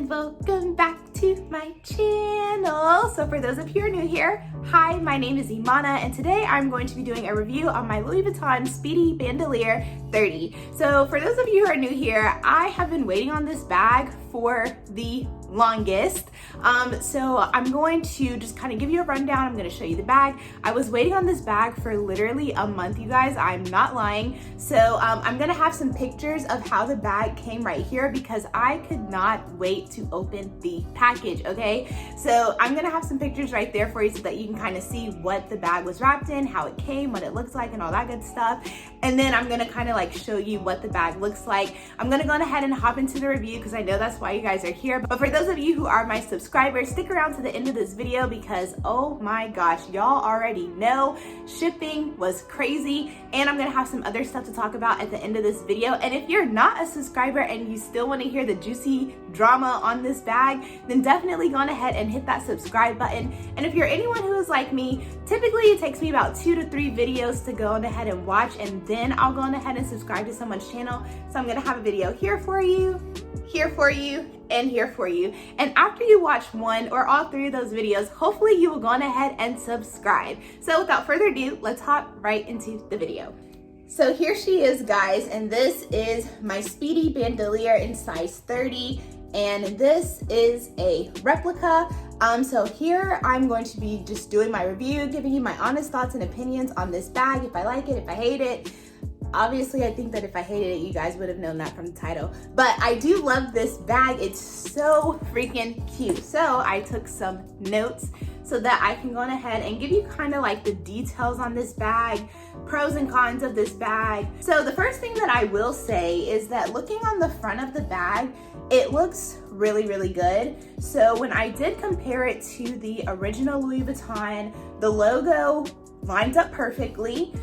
and welcome back to my channel. So for those of you who are new here, hi, my name is Imana and today I'm going to be doing a review on my Louis Vuitton Speedy Bandouliere 30. So for those of you who are new here, I have been waiting on this bag for the longest. So I'm going to just kind of give you a rundown. I'm going to show you the bag. I was waiting on this bag for literally a month, you guys. I'm not lying. So I'm going to have some pictures of how the bag came right here because I could not wait to open the package, okay? So I'm going to have some pictures right there for you so that you can kind of see what the bag was wrapped in, how it came, what it looks like, and all that good stuff. And then I'm going to kind of like show you what the bag looks like. I'm going to go ahead and hop into the review because I know that's why you guys are here. But for those of you who are my subscribers, stick around to the end of this video because oh my gosh, y'all already know shipping was crazy, and I'm gonna have some other stuff to talk about at the end of this video. And if you're not a subscriber and you still want to hear the juicy drama on this bag, then definitely go on ahead and hit that subscribe button. And if you're anyone who is like me, typically it takes me about 2 to 3 videos to go on ahead and watch, and then I'll go on ahead and subscribe to someone's channel. So I'm gonna have a video here for you, here for you, and here for you. And after you watch one or all 3 of those videos, hopefully you will go on ahead and subscribe. So without further ado, let's hop right into the video. So here she is, guys, and this is my Speedy Bandouliere in size 30, and this is a replica. So here I'm going to be just doing my review, giving you my honest thoughts and opinions on this bag, if I like it, if I hate it. Obviously, I think that if I hated it, you guys would have known that from the title. But I do love this bag. It's so freaking cute. So I took some notes so that I can go on ahead and give you kind of like the details on this bag, pros and cons of this bag. So the first thing that I will say is that looking on the front of the bag, it looks really, really good. So when I did compare it to the original Louis Vuitton, the logo lines up perfectly.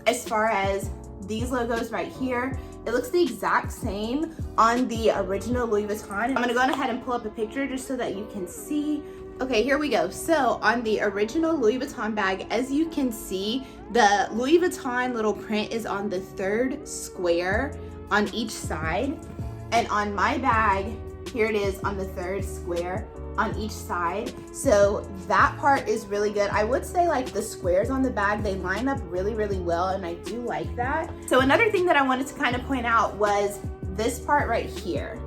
As far as these logos right here, it looks the exact same on the original Louis Vuitton. I'm gonna go ahead and pull up a picture just so that you can see. Okay, here we go. So on the original Louis Vuitton bag, as you can see, the Louis Vuitton little print is on the 3rd square on each side. And on my bag, here it is on the 3rd square on each side. So that part is really good. I would say like the squares on the bag, they line up really, really well, and I do like that. So another thing that I wanted to kind of point out was this part right here.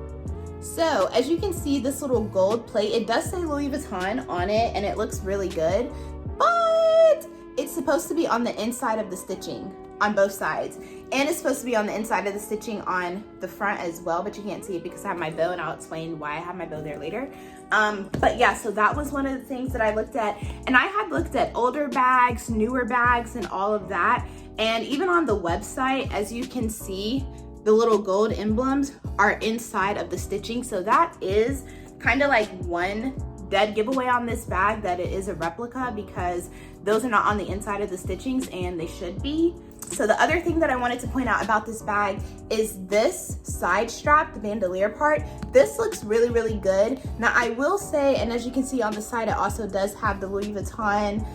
So as you can see, this little gold plate, it does say Louis Vuitton on it and it looks really good, but it's supposed to be on the inside of the stitching on both sides. And it's supposed to be on the inside of the stitching on the front as well, but you can't see it because I have my bow, and I'll explain why I have my bow there later. But yeah, so that was one of the things that I looked at. And I had looked at older bags, newer bags, and all of that. And even on the website, as you can see, the little gold emblems are inside of the stitching. So that is kind of like one dead giveaway on this bag, that it is a replica, because those are not on the inside of the stitchings and they should be. So the other thing that I wanted to point out about this bag is this side strap, the bandouliere part. This looks really, really good. Now I will say, and as you can see on the side, it also does have the Louis Vuitton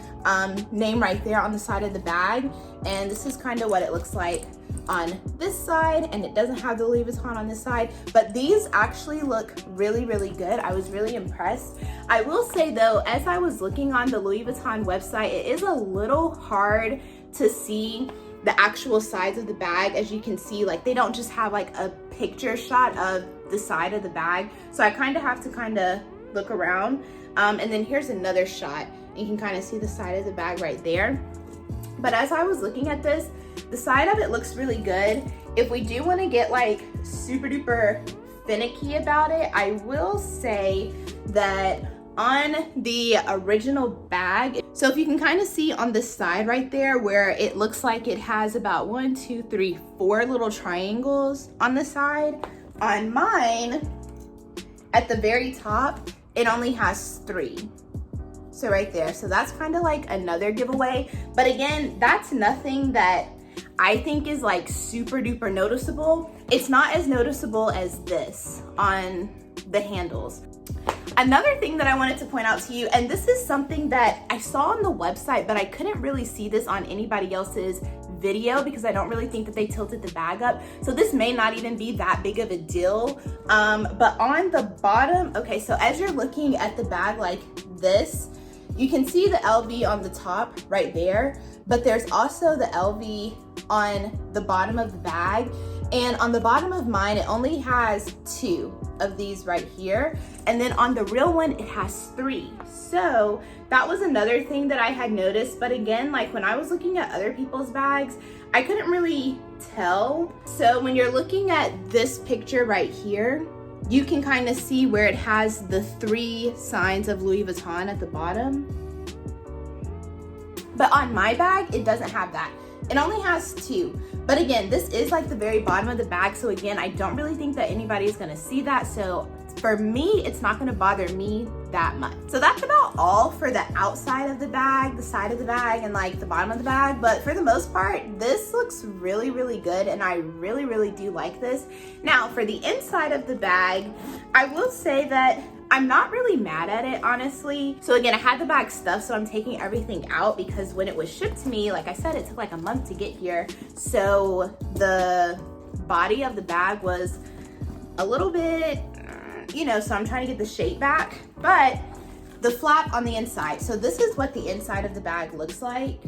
name right there on the side of the bag. And this is kind of what it looks like on this side, and it doesn't have the Louis Vuitton on this side, but these actually look really, really good. I was really impressed. I will say though, as I was looking on the Louis Vuitton website, it is a little hard to see the actual sides of the bag. As you can see, like they don't just have like a picture shot of the side of the bag, so I kind of have to kind of look around. And then here's another shot. You can kind of see the side of the bag right there. But as I was looking at this, the side of it looks really good. If we do want to get like super duper finicky about it, I will say that on the original bag, so if you can kind of see on the side right there where it looks like it has about 1, 2, 3, 4 little triangles on the side, on mine at the very top it only has 3. So right there, so that's kind of like another giveaway. But again, that's nothing that I think is like super duper noticeable. It's not as noticeable as this on the handles. Another thing that I wanted to point out to you, and this is something that I saw on the website, but I couldn't really see this on anybody else's video because I don't really think that they tilted the bag up. So this may not even be that big of a deal. But on the bottom, okay, so as you're looking at the bag like this, you can see the LV on the top right there, but there's also the LV on the bottom of the bag. And on the bottom of mine, it only has 2 of these right here. And then on the real one, it has 3. So that was another thing that I had noticed. But again, like when I was looking at other people's bags, I couldn't really tell. So when you're looking at this picture right here, you can kind of see where it has the 3 signs of Louis Vuitton at the bottom. But on my bag, it doesn't have that. It only has 2. But again, this is like the very bottom of the bag. So again, I don't really think that anybody is gonna see that. So for me, it's not gonna bother me that much. So that's about all for the outside of the bag, the side of the bag, and like the bottom of the bag. But for the most part, this looks really, really good. And I really, really do like this. Now for the inside of the bag, I will say that I'm not really mad at it, honestly. So again, I had the bag stuffed, so I'm taking everything out because when it was shipped to me, like I said, it took like a month to get here. So the body of the bag was a little bit, you know, so I'm trying to get the shape back. But the flap on the inside, so this is what the inside of the bag looks like.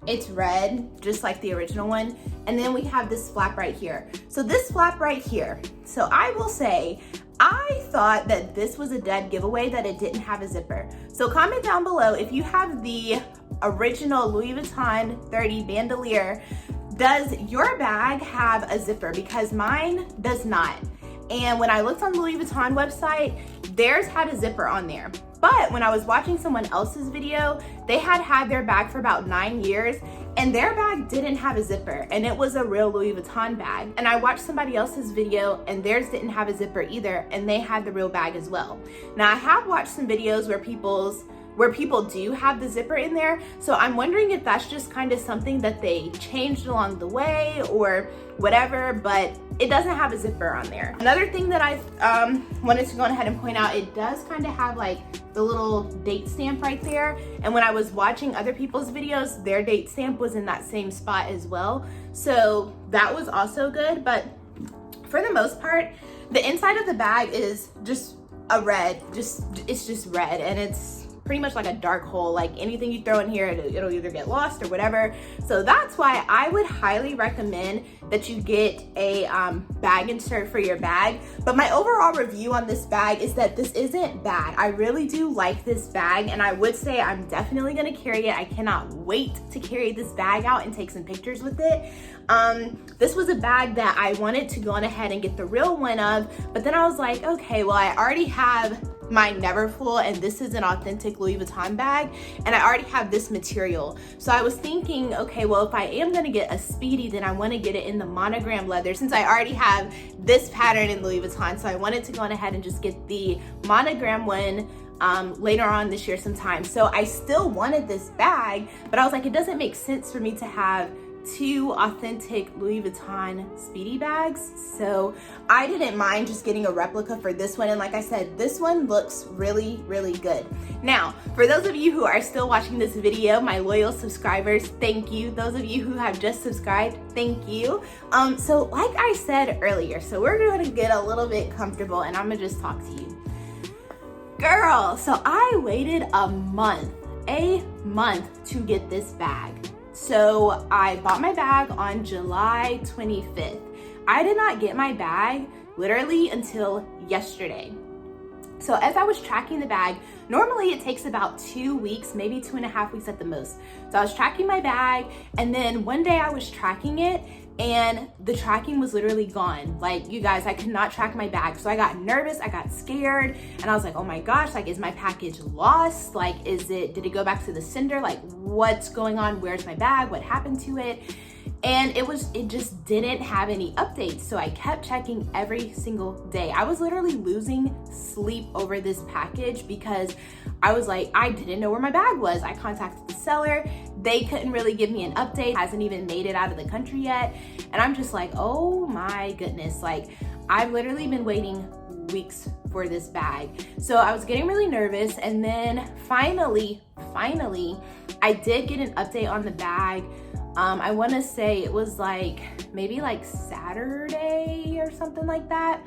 It's red, just like the original one. And then we have this flap right here. So this flap right here, so I will say, I thought that this was a dead giveaway that it didn't have a zipper. So comment down below if you have the original Louis Vuitton 30 Bandouliere. Does your bag have a zipper? Because mine does not. And when I looked on the Louis Vuitton website, theirs had a zipper on there. But when I was watching someone else's video, they had their bag for about 9 years and their bag didn't have a zipper, and it was a real Louis Vuitton bag. And I watched somebody else's video and theirs didn't have a zipper either, and they had the real bag as well. Now I have watched some videos where people do have the zipper in there. So I'm wondering if that's just kind of something that they changed along the way or whatever, but it doesn't have a zipper on there. Another thing that I wanted to go ahead and point out, it does kind of have like the little date stamp right there. And when I was watching other people's videos, their date stamp was in that same spot as well. So that was also good. But for the most part, the inside of the bag is just a red, it's just red, and it's pretty much like a dark hole. Like anything you throw in here, it'll either get lost or whatever. So that's why I would highly recommend that you get a bag insert for your bag. But my overall review on this bag is that this isn't bad. I really do like this bag, and I would say I'm definitely gonna carry it. I cannot wait to carry this bag out and take some pictures with it. This was a bag that I wanted to go on ahead and get the real one of, but then I was like, okay, well, I already have my Neverfull, and this is an authentic Louis Vuitton bag, and I already have this material. So I was thinking, okay, well, if I am gonna get a Speedy, then I wanna get it in the monogram leather since I already have this pattern in Louis Vuitton. So I wanted to go on ahead and just get the monogram one later on this year sometime. So I still wanted this bag, but I was like, it doesn't make sense for me to have 2 authentic Louis Vuitton Speedy bags. So I didn't mind just getting a replica for this one. And like I said, this one looks really, really good. Now, for those of you who are still watching this video, my loyal subscribers, thank you. Those of you who have just subscribed, thank you. So like I said earlier, so we're going to get a little bit comfortable and I'm gonna just talk to you. Girl, so I waited a month to get this bag. So I bought my bag on July 25th. I did not get my bag literally until yesterday. So as I was tracking the bag, normally it takes about 2 weeks, maybe 2.5 weeks at the most. So I was tracking my bag, and then one day I was tracking it and the tracking was literally gone. Like, you guys, I could not track my bag. So I got nervous, I got scared, and I was like, oh my gosh, like, is my package lost? Like, did it go back to the sender? Like, what's going on? Where's my bag? What happened to it? And it just didn't have any updates. So I kept checking every single day. I was literally losing sleep over this package because I was like, I didn't know where my bag was. I contacted the seller. They couldn't really give me an update. Hasn't even made it out of the country yet. And I'm just like, oh my goodness. Like, I've literally been waiting weeks for this bag. So I was getting really nervous. And then finally, I did get an update on the bag I want to say it was like maybe like Saturday or something like that,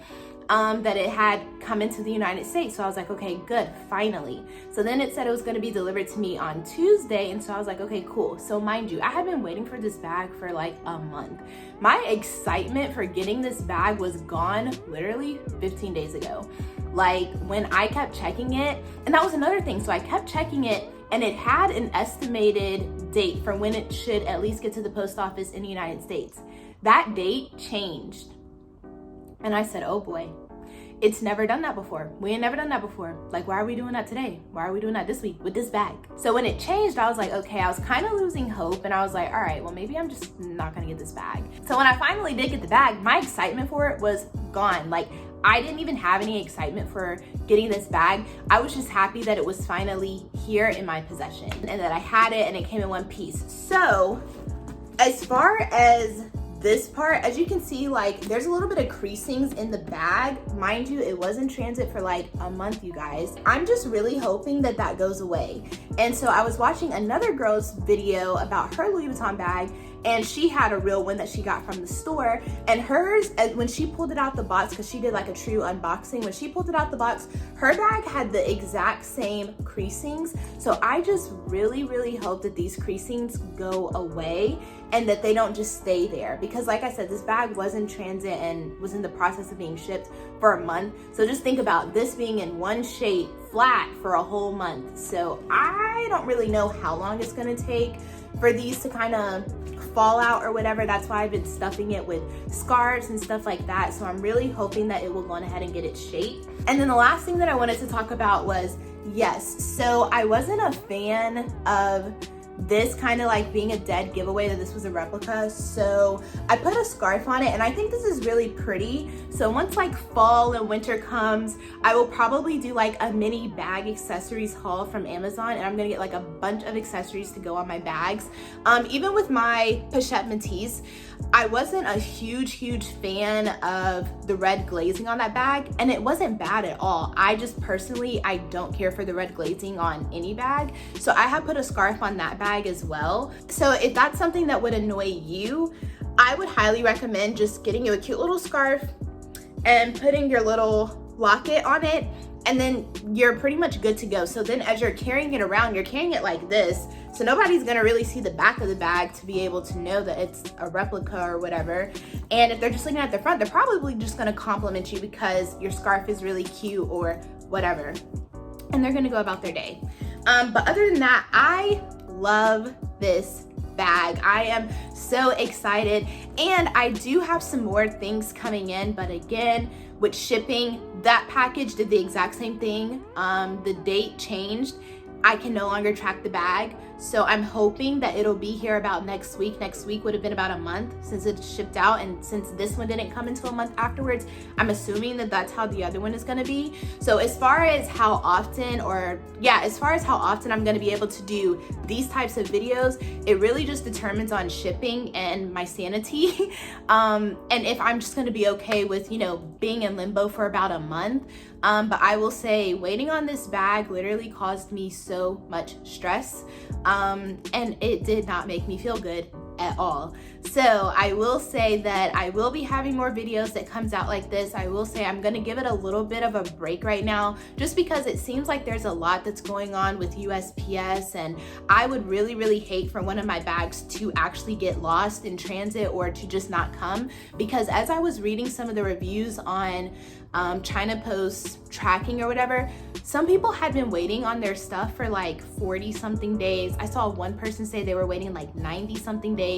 that it had come into the United States. So I was like, okay, good, finally. So then it said it was going to be delivered to me on Tuesday. And so I was like, okay, cool. So mind you, I had been waiting for this bag for like a month. My excitement for getting this bag was gone literally 15 days ago. Like when I kept checking it, and that was another thing. So I kept checking it, and it had an estimated date for when it should at least get to the post office in the United States. That date changed. And I said, oh boy, it's never done that before. We ain't never done that before. Like, why are we doing that today? Why are we doing that this week with this bag? So when it changed, I was like, okay, I was kind of losing hope. And I was like, all right, well, maybe I'm just not gonna get this bag. So when I finally did get the bag, my excitement for it was gone. Like, I didn't even have any excitement for getting this bag. I was just happy that it was finally here in my possession and that I had it and it came in one piece. So as far as this part, as you can see, like there's a little bit of creasings in the bag. Mind you, it was in transit for like a month, you guys. I'm just really hoping that that goes away. And so I was watching another girl's video about her Louis Vuitton bag, and she had a real one that she got from the store, and hers, when she pulled it out the box, because she did like a true unboxing, when she pulled it out the box, her bag had the exact same creasings. So I just really, really hope that these creasings go away and that they don't just stay there, because like I said, this bag was in transit and was in the process of being shipped for a month. So just think about this being in one shape flat for a whole month. So I don't really know how long it's gonna take for these to kind of fall out or whatever. That's why I've been stuffing it with scarves and stuff like that. So I'm really hoping that it will go ahead and get its shape. And then the last thing that I wanted to talk about was, yes, so I wasn't a fan of this kind of like being a dead giveaway that this was a replica. So I put a scarf on it, and I think this is really pretty. So once like fall and winter comes, I will probably do like a mini bag accessories haul from Amazon, and I'm gonna get like a bunch of accessories to go on my bags. Even with my Pochette Métis, I wasn't a huge fan of the red glazing on that bag, and it wasn't bad at all. I just personally, I don't care for the red glazing on any bag. So I have put a scarf on that bag as well. So if that's something that would annoy you, I would highly recommend just getting you a cute little scarf and putting your little locket on it, and then you're pretty much good to go. So then as you're carrying it around, you're carrying it like this, so nobody's gonna really see the back of the bag to be able to know that it's a replica or whatever. And if they're just looking at the front, they're probably just gonna compliment you because your scarf is really cute or whatever, and they're gonna go about their day. But other than that, I love this bag. I am so excited, and I do have some more things coming in, but again, with shipping, that package did the exact same thing. The date changed. I can no longer track the bag. So I'm hoping that it'll be here about next week. Next week would have been about a month since it shipped out, and since this one didn't come until a month afterwards, I'm assuming that that's how the other one is gonna be. So as far as how often I'm gonna be able to do these types of videos, it really just determines on shipping and my sanity. And if I'm just gonna be okay with, you know, being in limbo for about a month. But I will say waiting on this bag literally caused me so much stress. And it did not make me feel good at all. So I will say that I will be having more videos that comes out like this. I will say I'm gonna give it a little bit of a break right now, just because it seems like there's a lot that's going on with USPS, and I would really hate for one of my bags to actually get lost in transit or to just not come, because as I was reading some of the reviews on China Post tracking or whatever, some people had been waiting on their stuff for like 40 something days. I saw one person say they were waiting like 90 something days.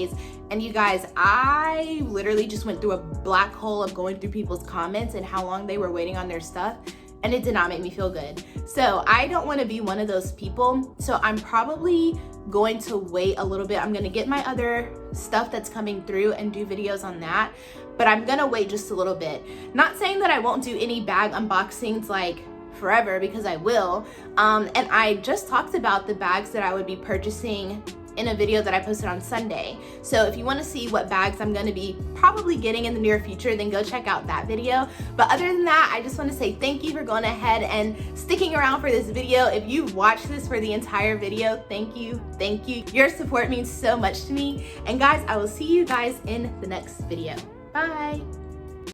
And you guys, I literally just went through a black hole of going through people's comments and how long they were waiting on their stuff, and it did not make me feel good. So I don't want to be one of those people. So I'm probably going to wait a little bit. I'm going to get my other stuff that's coming through and do videos on that, but I'm going to wait just a little bit. Not saying that I won't do any bag unboxings like forever, because I will. And I just talked about the bags that I would be purchasing in a video that I posted on Sunday. So if you want to see what bags I'm going to be probably getting in the near future, then go check out that video. But other than that, I just want to say thank you for going ahead and sticking around for this video. If you've watched this for the entire video, thank you, thank you. Your support means so much to me. And guys, I will see you guys in the next video. Bye.